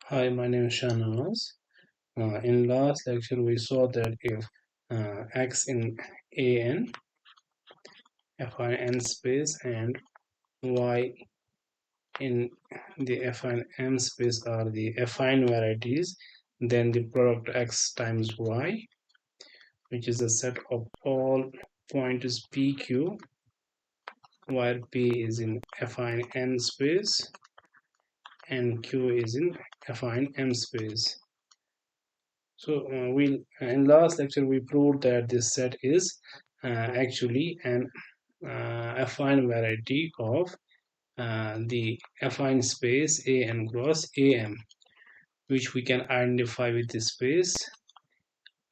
Hi, my name is Shanaz. In last lecture, we saw that if x in an affine n space and y in the affine m space are the affine varieties, then the product x times y, which is a set of all pointers pq, where p is in affine n space and q is in affine m space. So in last lecture we proved that this set is actually an affine variety of the affine space an cross am, which we can identify with the space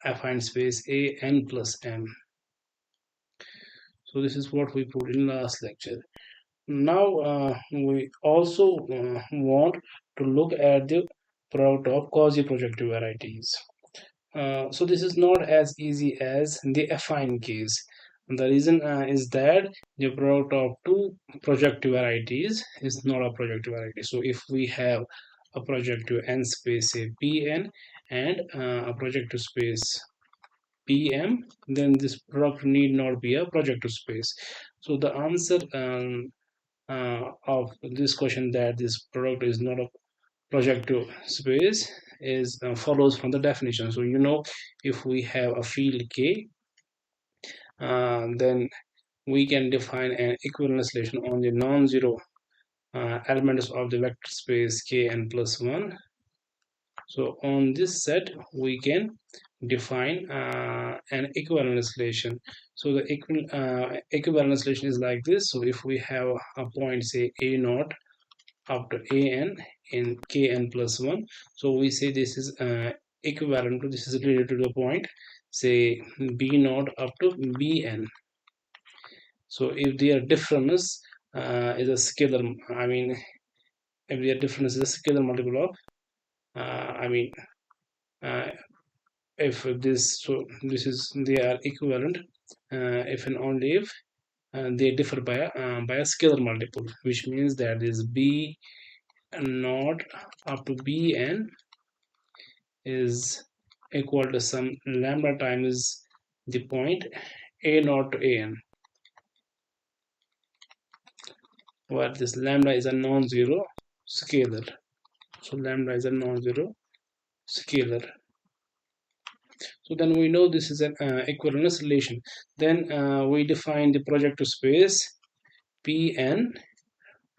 affine space an plus m. So this is what we proved in last lecture. Now we also want to look at the product of quasi-projective varieties. So this is not as easy as the affine case. The reason is that the product of two projective varieties is not a projective variety. So if we have a projective n space say Pn and a projective space Pm, then this product need not be a projective space. So the answer of this question, that this product is not a projective space, is follows from the definition. So if we have a field K, then we can define an equivalence relation on the non-zero elements of the vector space Kn plus 1. So on this set we can define an equivalence relation. So the equivalence relation is like this. So if we have a point say a naught up to an in Kn plus 1, so we say this is equivalent to, this is related to the point say b naught up to bn. So if their difference is a scalar, I mean if their difference is a scalar multiple of uh, if this, so this is, they are equivalent if and only if they differ by a scalar multiple, which means that this b naught up to bn is equal to some lambda times the point a naught to an, where this lambda is a non-zero scalar. So lambda is a non-zero scalar. So then we know this is an equivalence relation. Then we define the projective space Pn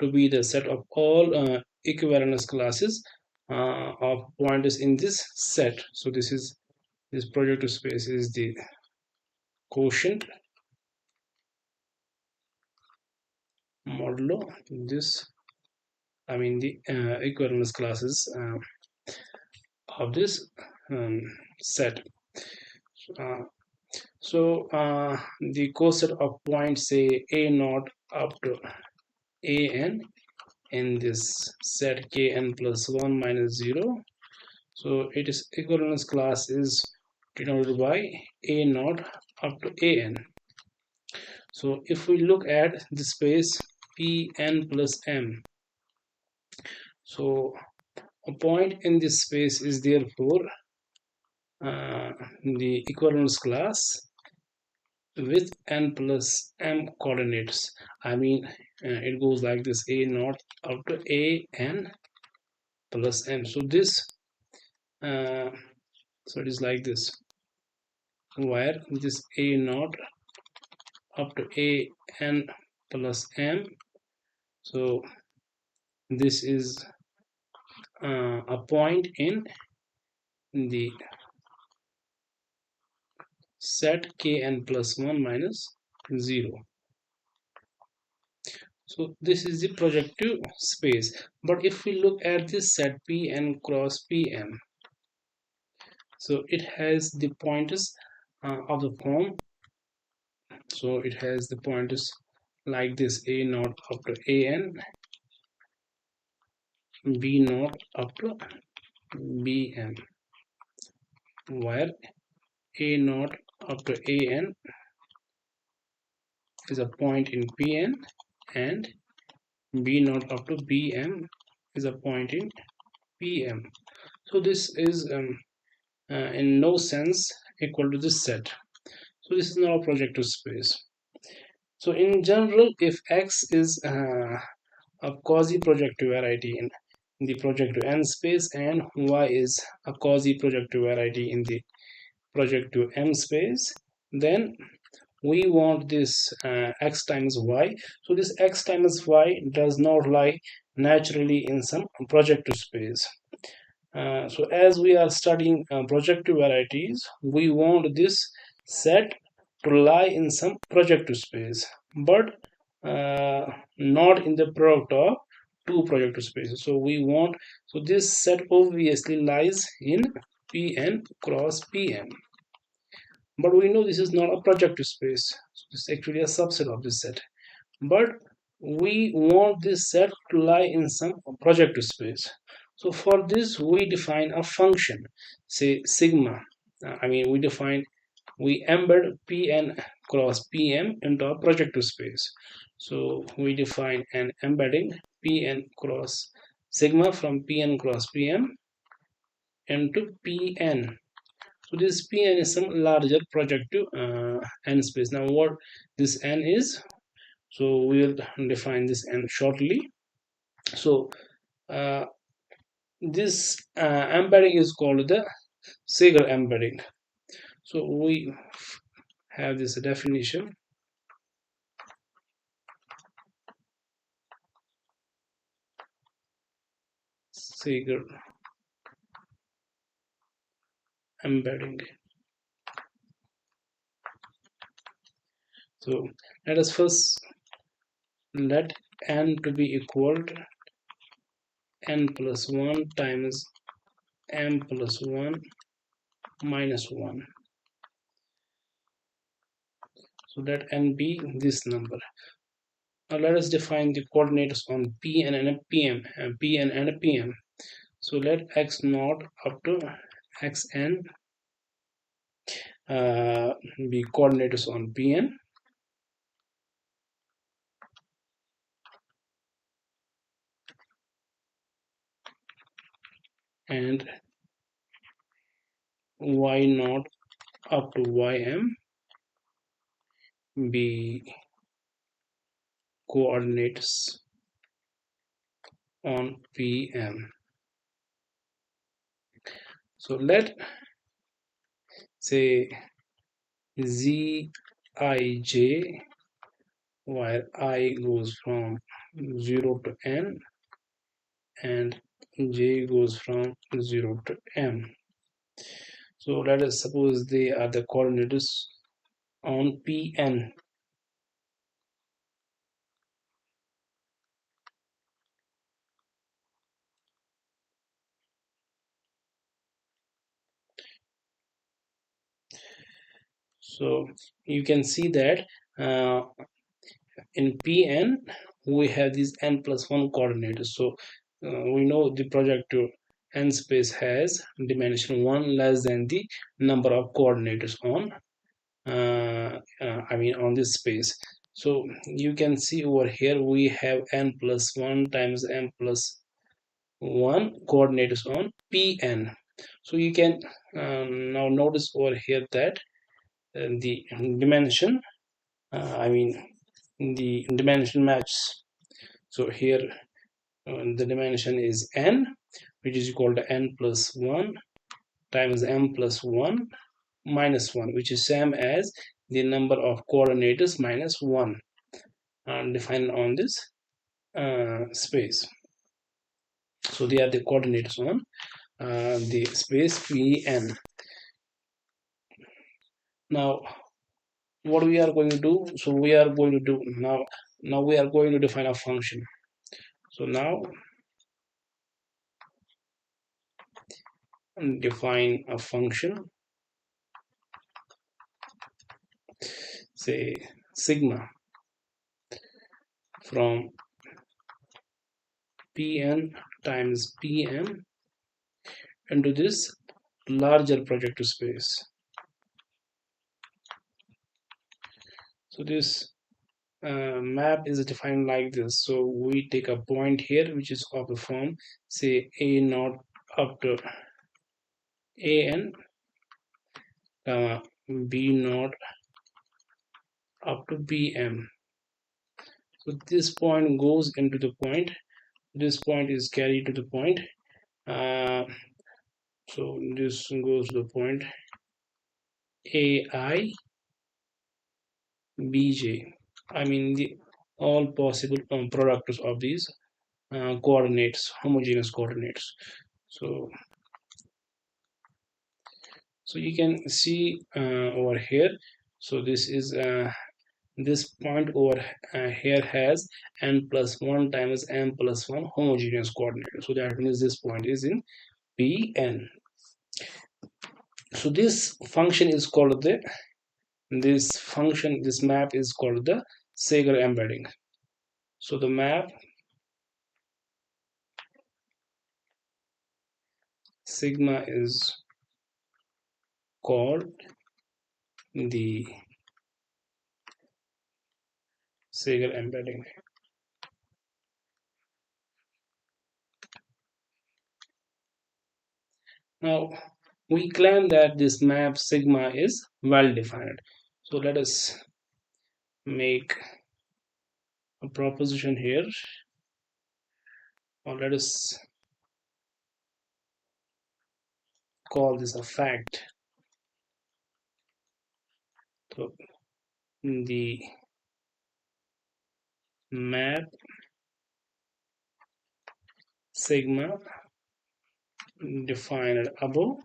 to be the set of all equivalence classes of pointers in this set. So this projective space is the quotient modulo this, I mean the equivalence classes of this set. Uh, the coset of points say a naught up to an in this set Kn plus 1 minus 0. So it is equivalence class is denoted by a naught up to an. So if we look at the space Pn plus m, so a point in this space is therefore the equivalence class with n plus m coordinates. I mean it goes like this: a naught up to a n plus m. So this so it is like this, where this a naught up to a n plus m. So this is a point in the set Kn plus 1 minus 0. So this is the projective space. But if we look at this set Pn cross Pm, so it has the pointers of the form. So it has the pointers like this: a naught up to an, b naught up to bm, where a naught up to an is a point in Pn and b naught up to bm is a point in Pm. So this is in no sense equal to this set. So this is not a projective space. So in general, if X is a quasi-projective variety in the projective n space and Y is a quasi-projective variety in the projective m space, then we want this x times y. So this x times y does not lie naturally in some projective space. So as we are studying projective varieties, we want this set to lie in some projective space, but not in the product of two projective spaces. So we want, so this set obviously lies in Pn cross Pm. But we know this is not a projective space. So this is actually a subset of this set. But we want this set to lie in some projective space. So for this, we define a function, say sigma. We embed Pn cross Pm into a projective space. So we define an embedding Pn cross sigma from Pn cross Pm into Pn. So this Pn is some larger projective n space. Now what this n is, so we will define this n shortly. So uh, this embedding is called the Segre embedding. So we have this definition. Segre embedding. So let us first let n to be equal to n plus 1 times m plus 1 minus 1. So let n be this number. Now let us define the coordinates on Pn and Pm, Pn and Pm. So let x naught up to xn be coordinates on Pn, and y naught up to ym be coordinates on Pm. So let say zij, where I goes from 0 to n and j goes from 0 to m. So let us suppose they are the coordinates on Pn. So you can see that in Pn we have these n plus 1 coordinates. So we know the projective n space has dimension 1 less than the number of coordinates on on this space. So you can see over here we have n plus 1 times n plus 1 coordinates on Pn. So you can now notice over here that the dimension the dimension matches. So here the dimension is n, which is equal to n plus 1 times m plus 1 minus 1, which is same as the number of coordinates minus 1 defined on this space. So they are the coordinates on the space Pn. Now what we are going to do, so we are going to do now we are going to define a function. So now define a function, say sigma from Pn times Pm into this larger projective space. So this map is defined like this. So we take a point here which is of the form say a naught up to an comma b naught up to bm. So this point goes into the point, this point is carried to the point, uh, so this goes to the point ai bj. I mean the all possible products of these coordinates, homogeneous coordinates. So so you can see over here, so this is this point over here has n plus 1 times n plus 1 homogeneous coordinate, so that means this point is in Pn. So this function is called the, this map is called the Segre embedding. So the map sigma is called the Segre embedding. Now we claim that this map sigma is well defined. So let us make a proposition here, or let us call this a fact. So the map sigma defined above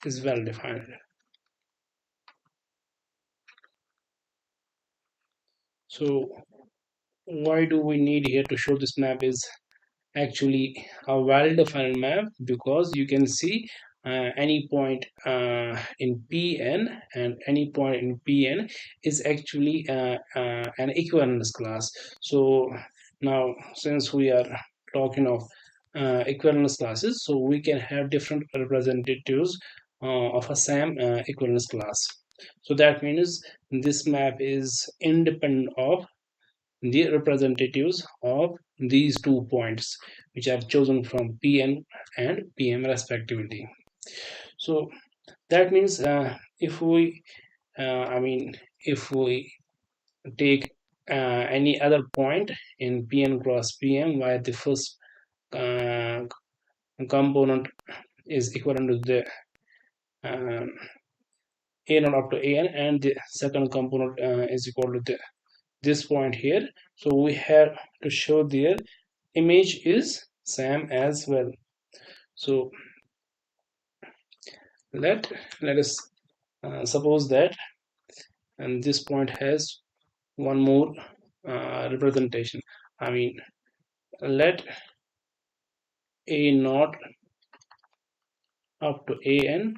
is well defined. So why do we need here to show this map is actually a well-defined map? Because you can see any point in Pn, and any point in Pn is actually an equivalence class. So now since we are talking of equivalence classes, so we can have different representatives of a same equivalence class. So that means this map is independent of the representatives of these 2 points which are chosen from Pn and Pm respectively. So that means if we I mean if we take any other point in Pn cross Pm where the first uh, component is equivalent to the um, a naught up to an, and the second component is equal to this point here, so we have to show their image is same as well. So let us suppose that, and this point has one more representation. I mean, let a naught up to an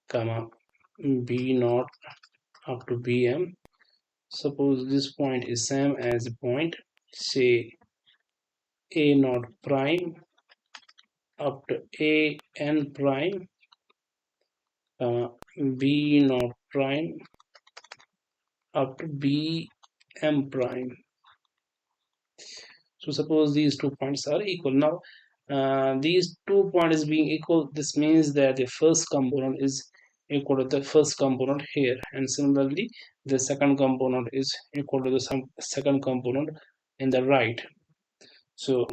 comma b naught up to bm. Suppose this point is same as a point, say a naught prime up to a n prime b naught prime up to b m prime. So suppose these 2 points are equal. Now these 2 points being equal, this means that the first component is equal to the first component here, and similarly the second component is equal to the second component in the right. So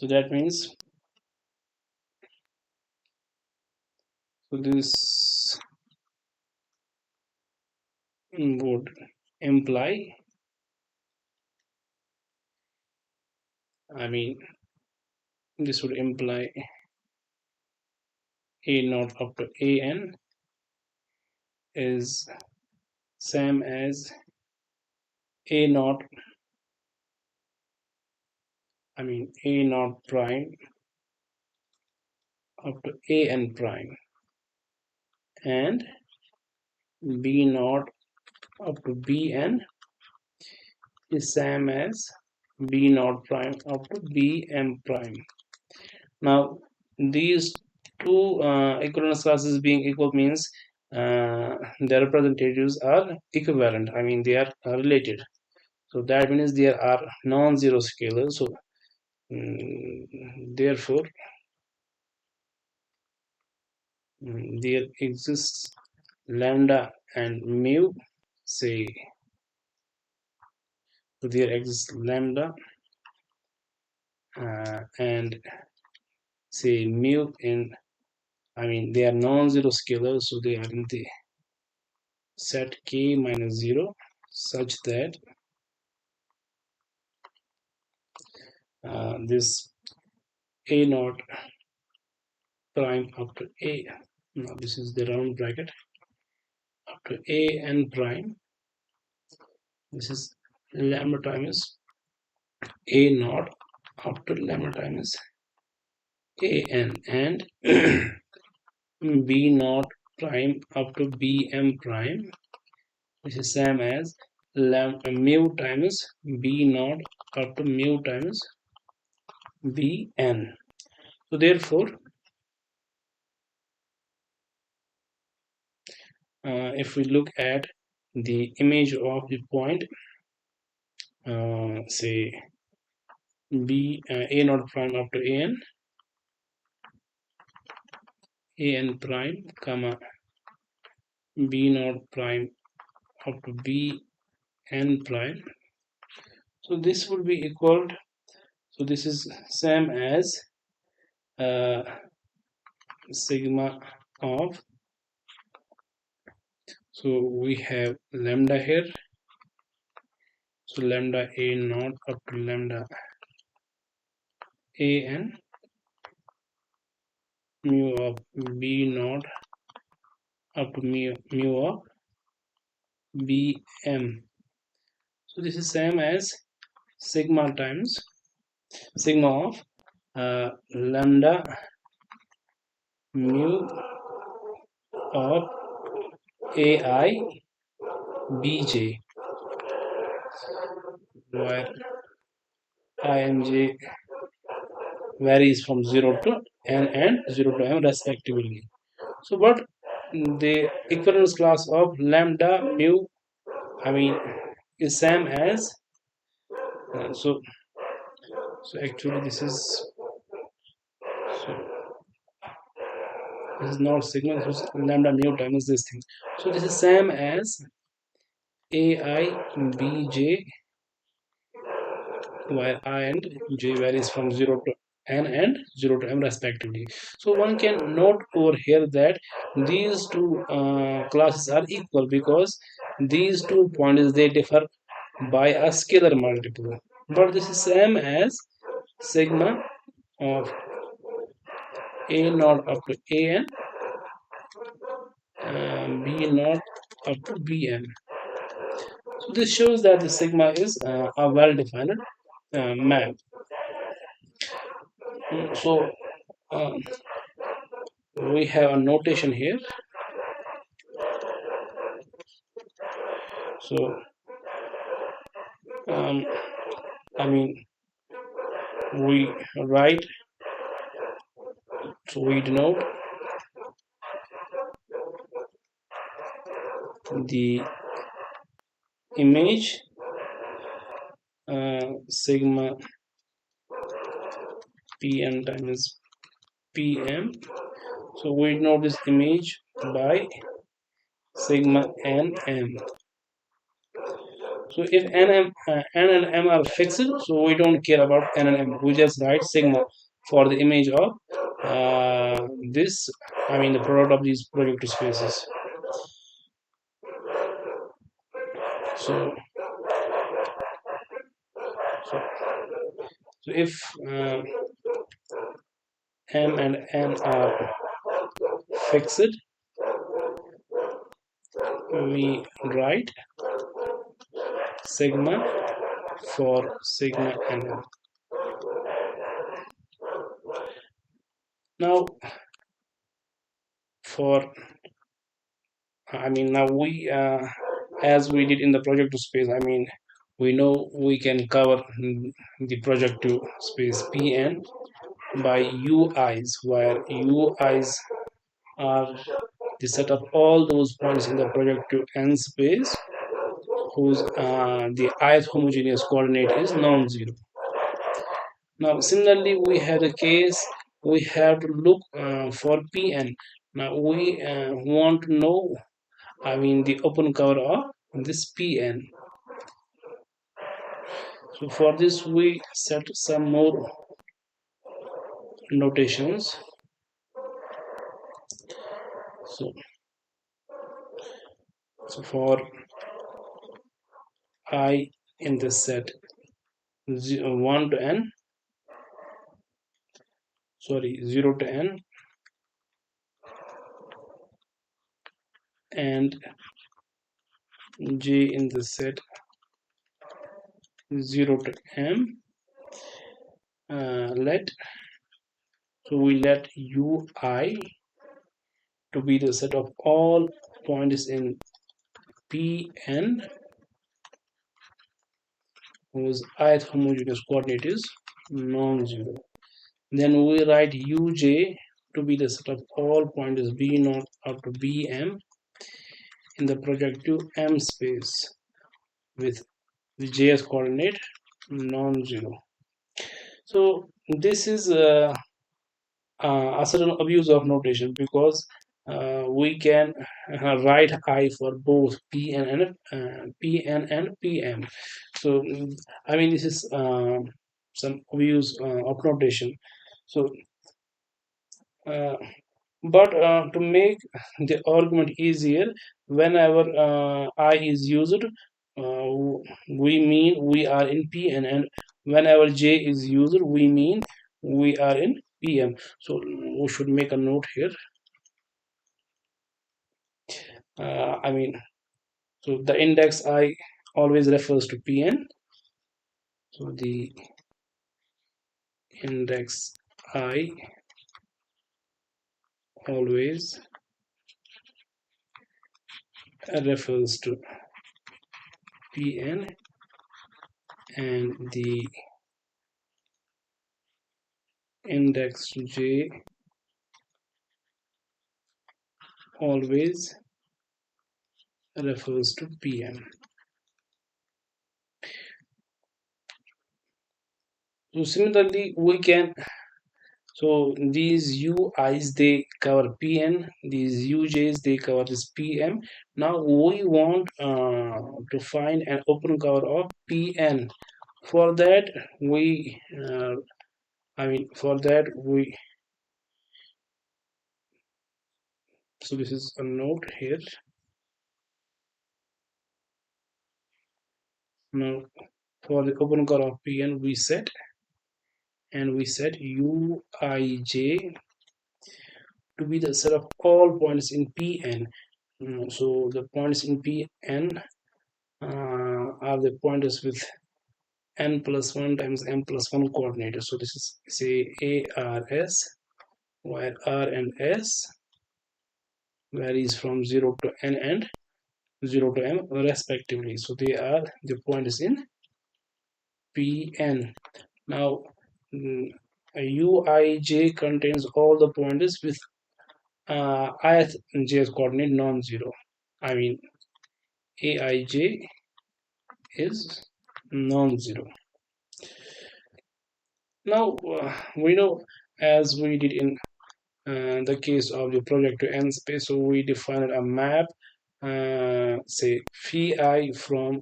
that means, so this would imply, I mean this would imply a naught up to an is same as a naught, I mean a naught prime up to an prime, and b naught up to bn is same as b naught prime up to bm prime. Now these two equivalence classes being equal means their representatives are equivalent, I mean they are related. So that means there are non-zero scalars. So Therefore, there exists lambda and mu. Say there exists lambda and say mu in, I mean, they are non-zero scalars, so they are in the set k minus 0 such that this a naught prime up to a, now this is the round bracket, up to a n prime, this is lambda times a naught up to lambda times a n, and b naught prime up to bm prime, which is same as mu times b naught up to mu times bn. So therefore, if we look at the image of the point, say b a naught prime up to an prime comma b naught prime up to bn prime, so this would be equal, so this is same as uh, sigma of, so we have lambda here, so lambda a naught up to lambda an mu of b naught up to mu of bm, so this is same as sigma times sigma of lambda mu of ai bj, where I and j varies from 0 to n and 0 to m respectively. So but the equivalence class of lambda mu, I mean, is same as so actually this is, so this is not sigma, this is lambda mu times this thing, so this is same as ai bj, where I and j varies from 0 to n and 0 to m respectively. So one can note over here that these two classes are equal because these 2 points they differ by a scalar multiple, but this is same as sigma of a naught up to an b naught up to bn. So this shows that the sigma is a well-defined map. So we have a notation here, so I mean, we write, so we denote the image sigma pn times pm, so we denote this image by sigma nm. So if n and m are fixed, so we don't care about n and m, we just write sigma for the image of this, I mean the product of these projective spaces. So so, so if m and n are fixed, we write sigma for sigma nm. Now for, I mean, now we as we did in the projective space, I mean, we know we can cover the projective space Pn by ui's, where ui's are the set of all those points in the projective n space whose the ith homogeneous coordinate is non-zero. Now similarly we have the case we have to look for Pn. Now we want to know, I mean, the open cover of this Pn. So for this we set some more notations. So, so for I in this set 1 to n, sorry, 0 to n, and j in the set 0 to m, let so we let ui to be the set of all points in Pn whose ith homogeneous coordinate is non-zero. Then we write uj to be the set of all points b0 up to bm in the projective m space with the j's coordinate non-zero. So this is a certain abuse of notation, because we can write I for both Pn and Pm. So I mean, this is some abuse of notation. So uh, but to make the argument easier, whenever I is used, we mean we are in Pn, and whenever j is used, we mean we are in Pm. So we should make a note here. I mean, so the index I always refers to Pn. So the index I always refers to Pn, and the index j always refers to Pm. So similarly, we can, so these UIs they cover Pn, these UJs they cover this Pm. Now we want to find an open cover of Pn. For that we, for that we, so this is a note here. Now for the open cover of Pn we set Uij to be the set of all points in Pn. So the points in Pn are the pointers with n plus 1 times m plus 1 coordinator. So this is, say, ARS, where R and S varies from 0 to n and 0 to m respectively. So they are the points in Pn. Now Uij contains all the pointers with ith j's coordinate non-zero. I mean, Aij is non-zero. Now we know, as we did in the case of the projective n space, so we defined a map, say phi I from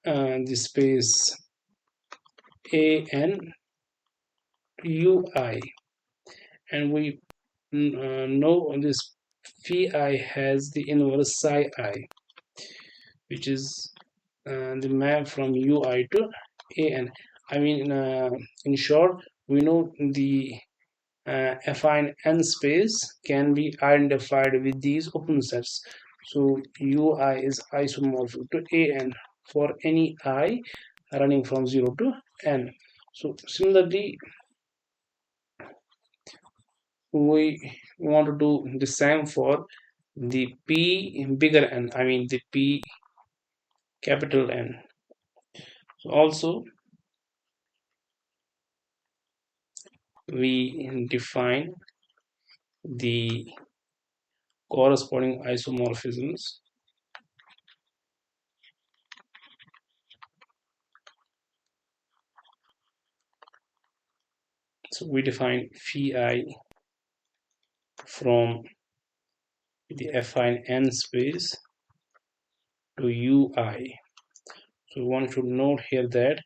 the space an to ui, and we know this phi I has the inverse psi I, which is the map from ui to an. I mean, in short, we know the affine n space can be identified with these open sets. So ui is isomorphic to an for any I running from 0 to n. So similarly, we want to do the same for the p bigger n, I mean the p capital N. So also we define the corresponding isomorphisms So we define phi from the affine n space to ui. So one should note here that,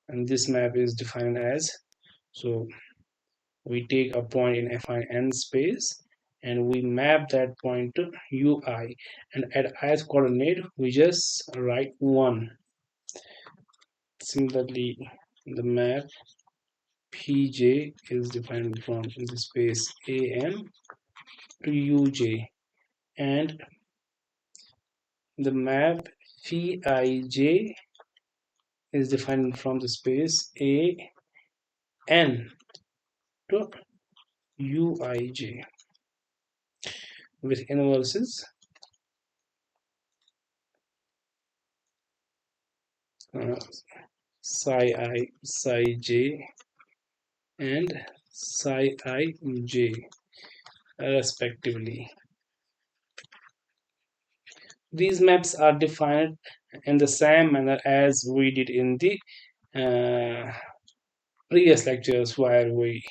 and this map is defined as, so we take a point in affine n space and we map that point to ui, and at ith coordinate we just write 1. Similarly, the map pj is defined from the space am to uj, and the map pij is defined from the space a n to uij with inverses uh, psi I, psi j, and psi ij respectively. These maps are defined in the same manner as we did in the uh, previous lectures where we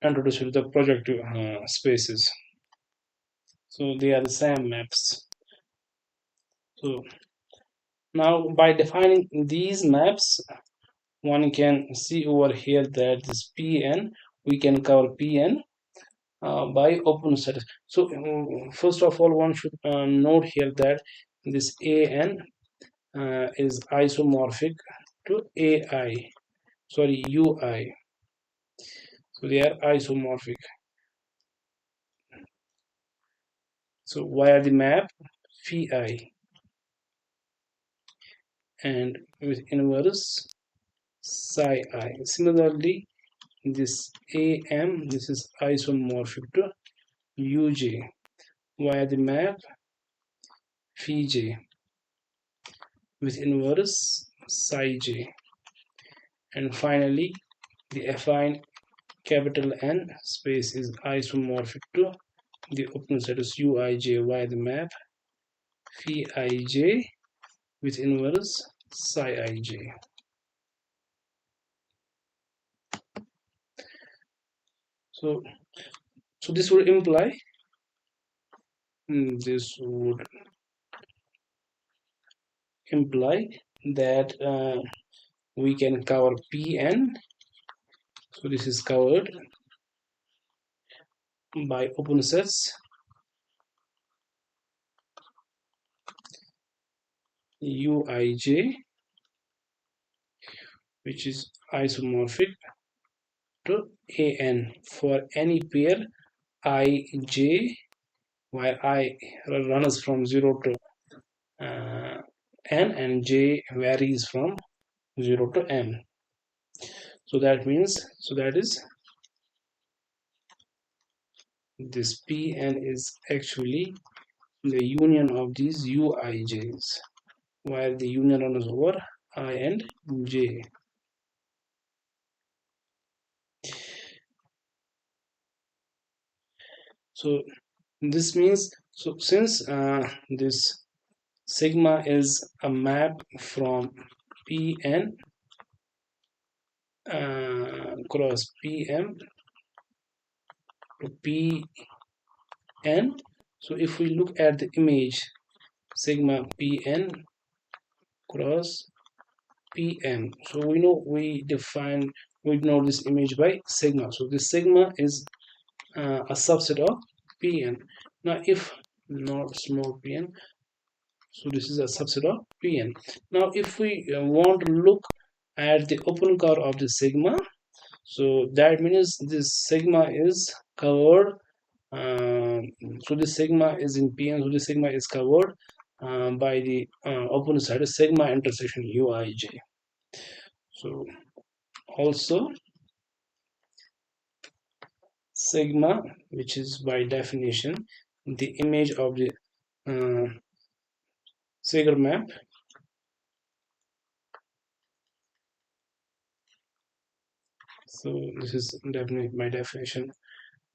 introduced the projective spaces. So they are the same maps. So now by defining these maps, one can see over here that this Pn, we can cover Pn by open status. So first of all, one should note here that this An is isomorphic to AI, sorry, UI. So they are isomorphic. So via the map phi and with inverse psi I. Similarly, this AM, this is isomorphic to UJ via the map phi j with inverse psi j. And finally, the affine capital N space is isomorphic to the open status uij via the map phi ij with inverse psi ij. So, so this would imply that we can cover Pn. So this is covered by open sets uij, which is isomorphic to an for any pair ij, where I runs from 0 to n and j varies from 0 to m. So that means, so that is, this Pn is actually the union of these uij's, while the union runs over I and j. So this means, so since this sigma is a map from Pn cross Pm to Pn, so if we look at the image sigma Pn cross Pm, so we know we know this image by sigma. So this sigma is a subset of Pn. Now if not small pn, so this is a subset of Pn. Now if we want to look at the open cover of the sigma, so that means this sigma is covered, so this sigma is in Pn, so this sigma is covered by the open side sigma intersection uij. So also sigma, which is by definition the image of the uh, Segre map, so this is definitely by definition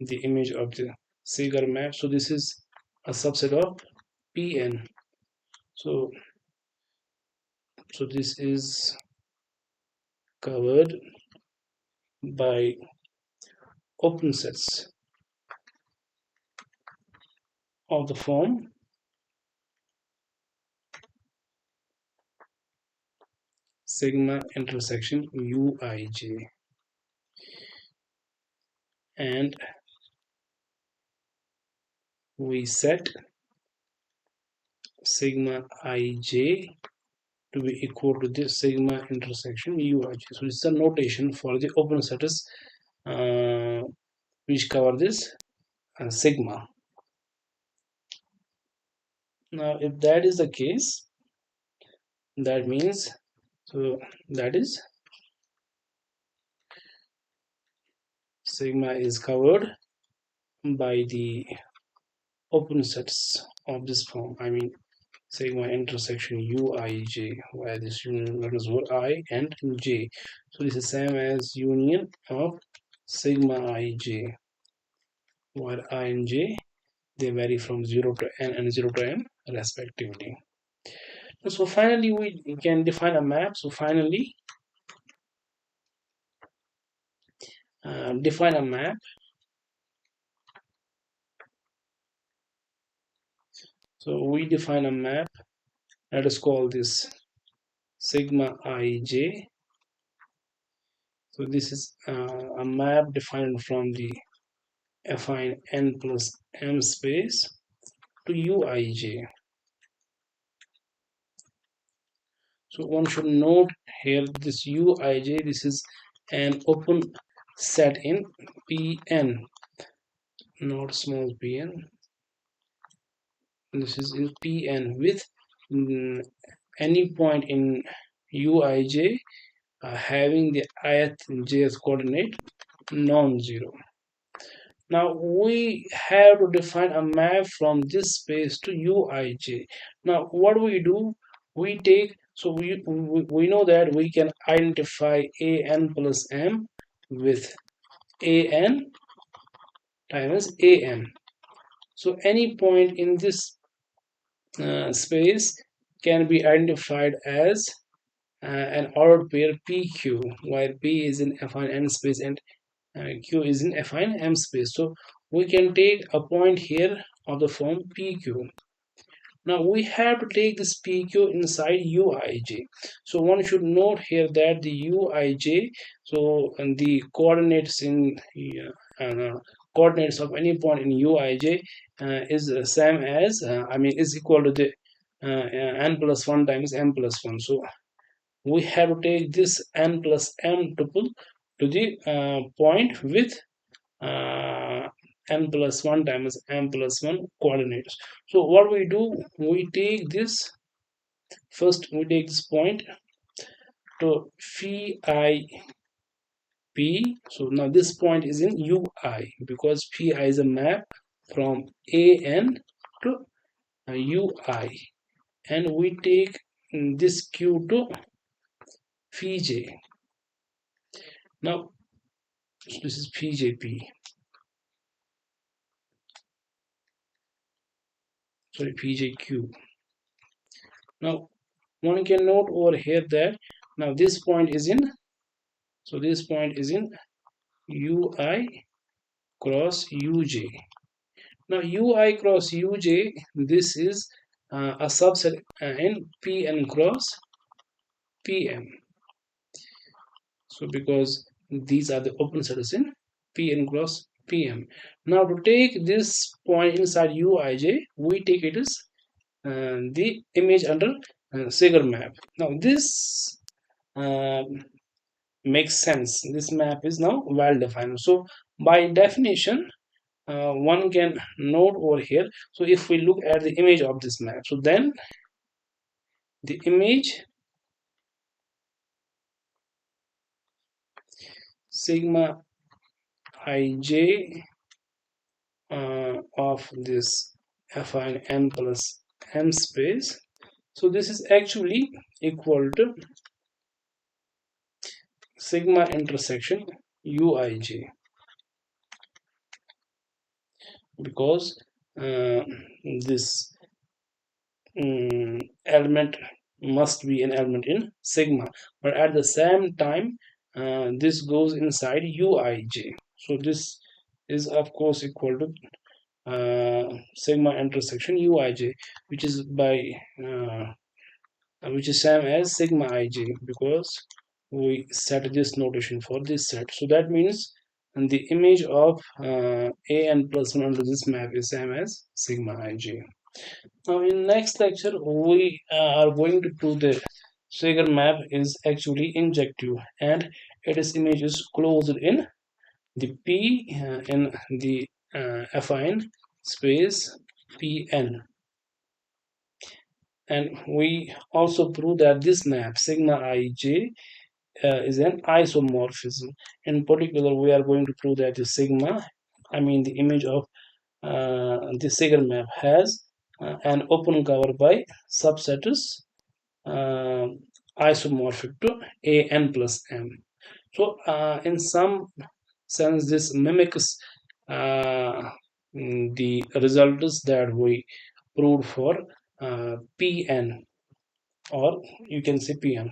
the image of the Segre map. So this is a subset of Pn. So this is covered by open sets of the form sigma intersection uij, and we set sigma ij to be equal to this sigma intersection uij. So this is a notation for the open sets uh, which cover this sigma. Now if that is the case, that means, so that is sigma is covered by the open sets of this form. I mean sigma intersection uij, where this union is what I and j. So this is same as union of sigma ij, where I and j, they vary from 0 to n and 0 to m respectively. So finally we can define a map. So finally define a map. So we define a map. Let us call this sigma ij. So this is a map defined from the affine n plus m space to uij. So one should note here this uij, this is an open set in Pn, not small pn. This is in Pn with any point in uij having the ith jth coordinate non-zero. Now we have to define a map from this space to uij. Now what do? We take, so we know that we can identify an plus m with an times am. So any point in this space can be identified as an ordered pair pq, where p is in affine n space and q is in affine m space. So we can take a point here of the form pq. Now we have to take this pq inside uij. So one should note here that the uij, so and the coordinates in coordinates of any point in uij is the same as I mean is equal to the n plus 1 times m plus 1. So we have to take this n plus m tuple to the point with uh, n plus 1 times m plus 1 coordinates. So what we do, we take this, first we take this point to phi I p. So now this point is in ui because phi is a map from an to ui, and we take this q to phi j. Now this is pjp, sorry, pjq. Now one can note over here that now this point is in, so this point is in ui cross uj. Now ui cross uj, this is a subset in pn cross pm. So because these are the open sets in pn cross pm. Now to take this point inside uij, we take it as the image under Segre map. Now this uh, makes sense. This map is now well defined. So by definition, one can note over here. So if we look at the image of this map, so then the image sigma ij of this affine n plus m space, so this is actually equal to sigma intersection uij, because this element must be an element in sigma, but at the same time this goes inside uij. So this is of course equal to sigma intersection uij, which is by uh, which is same as sigma ij, because we set this notation for this set. So that means the image of an plus 1 under this map is same as sigma ij. Now in next lecture we are going to prove the Segre map is actually injective and its image is closed in the P in the affine space Pn. And we also prove that this map sigma ij is an isomorphism. In particular, we are going to prove that the sigma, I mean the image of the Segre map, has an open cover by subsets uh, isomorphic to an plus m. So in some sense, this mimics the results that we proved for Pn, or you can say Pn.